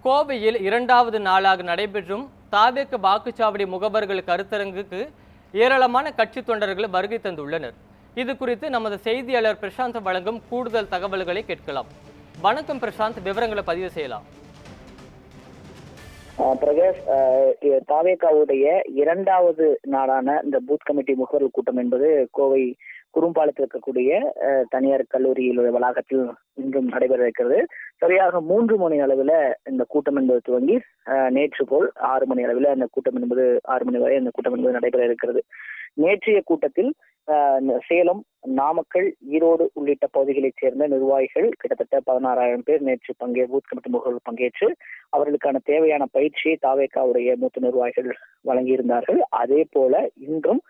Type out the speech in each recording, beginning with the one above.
கோவையில் இரண்டாவது நாளாக நடைபெற்றும் தாவேக வாக்குச்சாவடி முகவர்கள் கருத்தரங்குக்கு ஏராளமான கட்சி தொண்டர்கள் வருகை தந்துள்ளனர். இது குறித்து நமது செய்தியாளர் பிரசாந்த் வழங்கும் கூடுதல் தகவல்களை கேட்கலாம். வணக்கம் பிரசாந்த், விவரங்களை பதிவு செய்யலாம். பிரகாஷ், தாவேகாவுடைய இரண்டாவது நாளான இந்த பூத் கமிட்டி முகவர்கள் கூட்டம் என்பது கோவை குறும்பாலத்தில் இருக்கக்கூடிய தனியார் கல்லூரியிலுடைய வளாகத்தில் இன்றும் நடைபெற இருக்கிறது. சரியாக 3 மணி அளவில் இந்த கூட்டம் என்பது துவங்கி நேற்று போல் 6 மணி அளவில் அந்த கூட்டம் என்பது 6 மணி வரை அந்த கூட்டம் என்பது நடைபெற இருக்கிறது. நேற்றைய கூட்டத்தில் சேலம், நாமக்கல், ஈரோடு உள்ளிட்ட பகுதிகளைச் சேர்ந்த நிர்வாகிகள் கிட்டத்தட்ட 16,000 பேர் நேற்று பூத் கமிட்டி முகவர்கள் பங்கேற்று அவர்களுக்கான தேவையான பயிற்சியை தாவேகாவுடைய மூத்த நிர்வாகிகள் வழங்கியிருந்தார்கள். அதே போல இன்றும்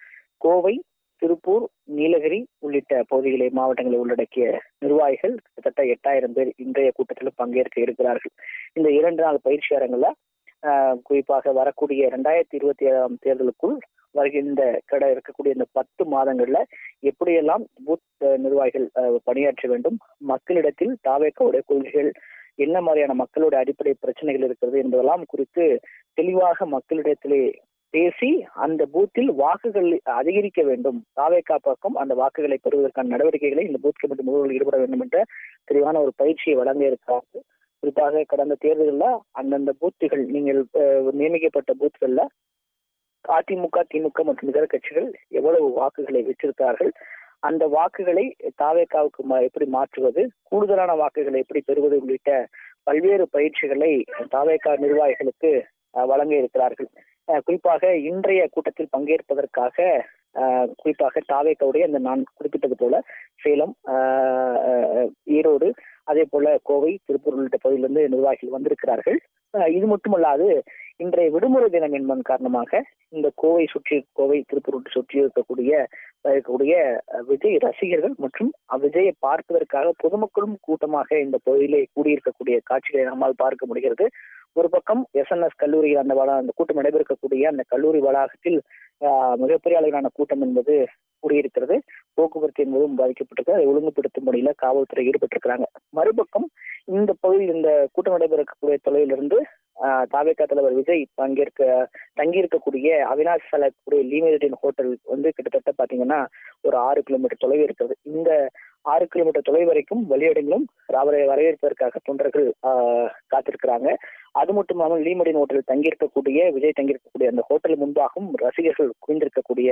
கோவை, திருப்பூர், நீலகிரி உள்ளிட்ட பகுதிகளை மாவட்டங்களை உள்ளடக்கிய நிர்வாகிகள் கிட்டத்தட்ட 8,000 பேர் இன்றைய கூட்டத்தில் பங்கேற்க இருக்கிறார்கள். இந்த 2 நாள் பயிற்சி அரங்குல குறிப்பாக வரக்கூடிய 2027 தேர்தலுக்குள் வருகின்ற இருக்கக்கூடிய இந்த 10 மாதங்கள்ல எப்படியெல்லாம் பூத் நிர்வாகிகள் பணியாற்ற வேண்டும், மக்களிடத்தில் தாவேகாவுடைய கொள்கைகள் என்ன மாதிரியான மக்களுடைய அடிப்படை பிரச்சனைகள் இருக்கிறது என்பதெல்லாம் குறித்து தெளிவாக மக்களிடத்திலே பேசி அந்த பூத்தில் வாக்குகள் அதிகரிக்க வேண்டும், தாவேகா பக்கம் அந்த வாக்குகளை பெறுவதற்கான நடவடிக்கைகளை இந்த பூத் கமிட்டி முகவர்கள் ஈடுபட வேண்டும் என்ற தெளிவான ஒரு பயிற்சியை வழங்க இருக்கிறார்கள். குறிப்பாக கடந்த தேர்தலில் அந்தந்த பூத்துகள் நீங்கள் நியமிக்கப்பட்ட பூத்துகள்ல அதிமுக, திமுக மற்றும் இதர கட்சிகள் எவ்வளவு வாக்குகளை வச்சிருக்கிறார்கள், அந்த வாக்குகளை தாவேகாவுக்கு எப்படி மாற்றுவது, கூடுதலான வாக்குகளை எப்படி பெறுவது உள்ளிட்ட பல்வேறு பயிற்சிகளை தாவேகா நிர்வாகிகளுக்கு வழங்க இருக்கிறார்கள். குறிப்பாக இன்றைய கூட்டத்தில் பங்கேற்பதற்காக குறிப்பாக தாவேகாவுடைய இந்த நான் குறிப்பிட்டது போல சேலம், ஈரோடு, அதே போல கோவை, திருப்பூர் உள்ளிட்ட பகுதியிலிருந்து நிர்வாகிகள் வந்திருக்கிறார்கள். இது மட்டுமல்லாது இன்றைய விடுமுறை தினம் என்பதன் காரணமாக இந்த கோவை, திருப்பூர் சுற்றி இருக்கக்கூடிய விஜய் ரசிகர்கள் மற்றும் விஜயை பார்ப்பதற்காக பொதுமக்களும் கூட்டமாக இந்த பகுதியிலே கூடியிருக்கக்கூடிய காட்சிகளை நம்மால் பார்க்க முடிகிறது. ஒரு பக்கம் SNS கல்லூரியில் அந்த கூட்டம் நடைபெறக்கூடிய அந்த கல்லூரி வளாகத்தில் மிகப்பெரிய அளவிலான கூட்டம் என்பது கூடியிருக்கிறது. போக்குவரத்து என்பதும் பாதிக்கப்பட்டிருக்கு. அதை ஒழுங்குபடுத்தும் பணியில காவல்துறை ஈடுபட்டிருக்கிறாங்க. மறுபக்கம் இந்த பகுதியில் இந்த கூட்டம் நடைபெறக்கூடிய தொலைவிலிருந்து தாவேகா தலைவர் விஜய் தங்கியிருக்கக்கூடிய அவினாஷ் சாலைக்கூடிய லீமேடின் ஹோட்டல் கிட்டத்தட்ட பாத்தீங்கன்னா ஒரு 6 கிலோமீட்டர் தொலைவு இருக்கிறது. இந்த 6 கிலோமீட்டர் தொலைவு வரைக்கும் வழியடைங்களும் அவரை வரவேற்பதற்காக தொண்டர்கள் காத்திருக்கிறாங்க. அது மட்டும் இல்லாமல் லீமடின் ஹோட்டலில் விஜய் தங்கியிருக்கக்கூடிய அந்த ஹோட்டல் முன்பாகவும் ரசிகர்கள் குவிந்திருக்கக்கூடிய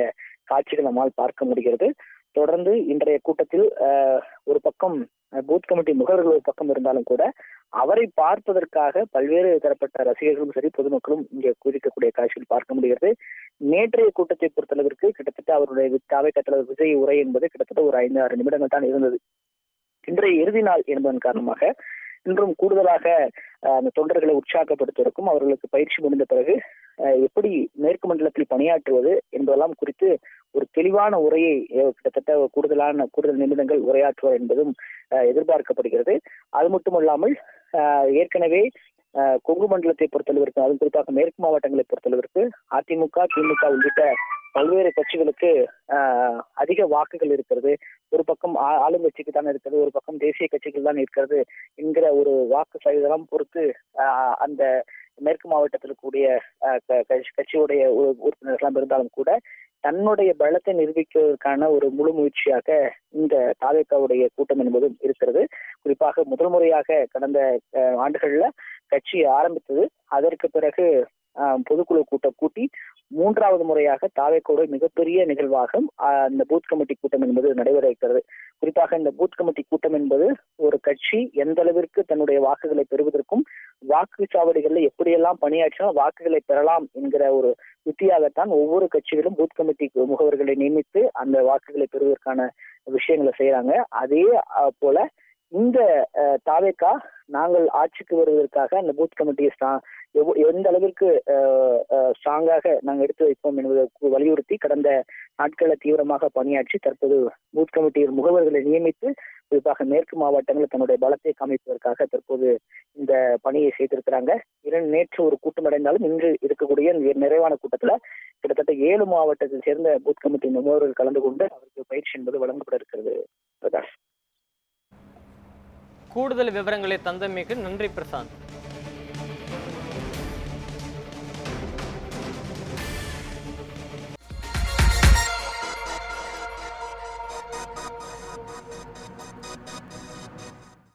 காட்சிகள் நம்மால் பார்க்க முடிகிறது. தொடர்ந்து இன்றைய கூட்டத்தில் ஒரு பக்கம் பூத் கமிட்டி முகவர்கள் ஒரு பக்கம் இருந்தாலும் கூட அவரை பார்ப்பதற்காக பல்வேறு தரப்பட்ட ரசிகர்களும் சரி பொதுமக்களும் இங்கே குதிக்கக்கூடிய காட்சிகள் பார்க்க முடிகிறது. நேற்றைய கூட்டத்தை பொறுத்தளவிற்கு கிட்டத்தட்ட அவருடைய தாவேகா தலைவர் விஜய் உரை என்பது கிட்டத்தட்ட ஒரு 5-6 நிமிடங்கள் தான் இருந்தது. இன்றைய இறுதி நாள் என்பதன் காரணமாக இன்றும் கூடுதலாக அந்த தொண்டர்களை உற்சாகப்படுத்துவதற்கும் அவர்களுக்கு பயிற்சி முடிந்த பிறகு எப்படி மேற்கு மண்டலத்தில் பணியாற்றுவது என்பதெல்லாம் குறித்து ஒரு தெளிவான உரையை கிட்டத்தட்ட கூடுதல் நிமிடங்கள் உரையாற்றுவார் என்பதும் எதிர்பார்க்கப்படுகிறது. அது மட்டுமல்லாமல் ஏற்கனவே கொங்கு மண்டலத்தை பொறுத்தளவிற்கு, அதுவும் குறிப்பாக மேற்கு மாவட்டங்களை பொறுத்தளவிற்கு அதிமுக, திமுக உள்ளிட்ட பல்வேறு கட்சிகளுக்கு அதிக வாக்குகள் இருக்கிறது. ஒரு பக்கம் ஆளுங்கட்சிக்கு தான் இருக்கிறது, ஒரு பக்கம் தேசிய கட்சிகள் தான் இருக்கிறது என்கிற ஒரு வாக்கு சதவீதம் பொறுத்து அந்த மேற்கு மாவட்டத்தில் கூடிய கட்சியுடைய உறுப்பினர்கள் இருந்தாலும் கூட தன்னுடைய பலத்தை நிரூபிப்பதற்கான ஒரு முழு முயற்சியாக இந்த தாவேகாவுடைய கூட்டம் என்பதும் இருக்கிறது. குறிப்பாக முதல் முறையாக கடந்த ஆண்டுகள்ல கட்சி ஆரம்பித்தது. அதற்கு பிறகு பொதுக்குழு கூட்டம் கூட்டி 3வது முறையாக தாவேகாவுடைய மிகப்பெரிய நிகழ்வாக இந்த பூத் கமிட்டி கூட்டம் என்பது நடைபெற இருக்கிறது. குறிப்பாக இந்த பூத் கமிட்டி கூட்டம் என்பது ஒரு கட்சி எந்த அளவிற்கு தன்னுடைய வாக்குகளை பெறுவதற்கும் வாக்குச்சாவடிகளில் எப்படியெல்லாம் பணியாற்றினால் வாக்குகளை பெறலாம் என்கிற ஒரு யுத்தியாகத்தான் ஒவ்வொரு கட்சிகளும் பூத் கமிட்டி முகவர்களை நியமித்து அந்த வாக்குகளை பெறுவதற்கான விஷயங்களை செய்யறாங்க. அதே போல இந்த தாவேகா நாங்கள் ஆட்சிக்கு வருவதற்காக அந்த பூத் கமிட்டியை எந்த அளவிற்கு ஸ்ட்ராங்காக நாங்கள் எடுத்து வைப்போம் என்பதை வலியுறுத்தி கடந்த நாட்களில் தீவிரமாக பணியாற்றி தற்போது பூத் கமிட்டியின் முகவர்களை நியமித்து குறிப்பாக மேற்கு மாவட்டங்களில் தன்னுடைய பலத்தை காமிப்பதற்காக தற்போது இந்த பணியை செய்திருக்கிறாங்க. நேற்று ஒரு கூட்டம் அடைந்தாலும் இன்று இருக்கக்கூடிய நிறைவான கூட்டத்துல கிட்டத்தட்ட 7 மாவட்டத்தை சேர்ந்த பூத் கமிட்டி முகவர்கள் கலந்து கொண்டு அவருக்கு பயிற்சி என்பது வழங்கப்பட இருக்கிறது. பிரகாஷ், கூடுதல் விவரங்களை தந்தமைக்கு நன்றி பிரசாந்த். வணக்கம்.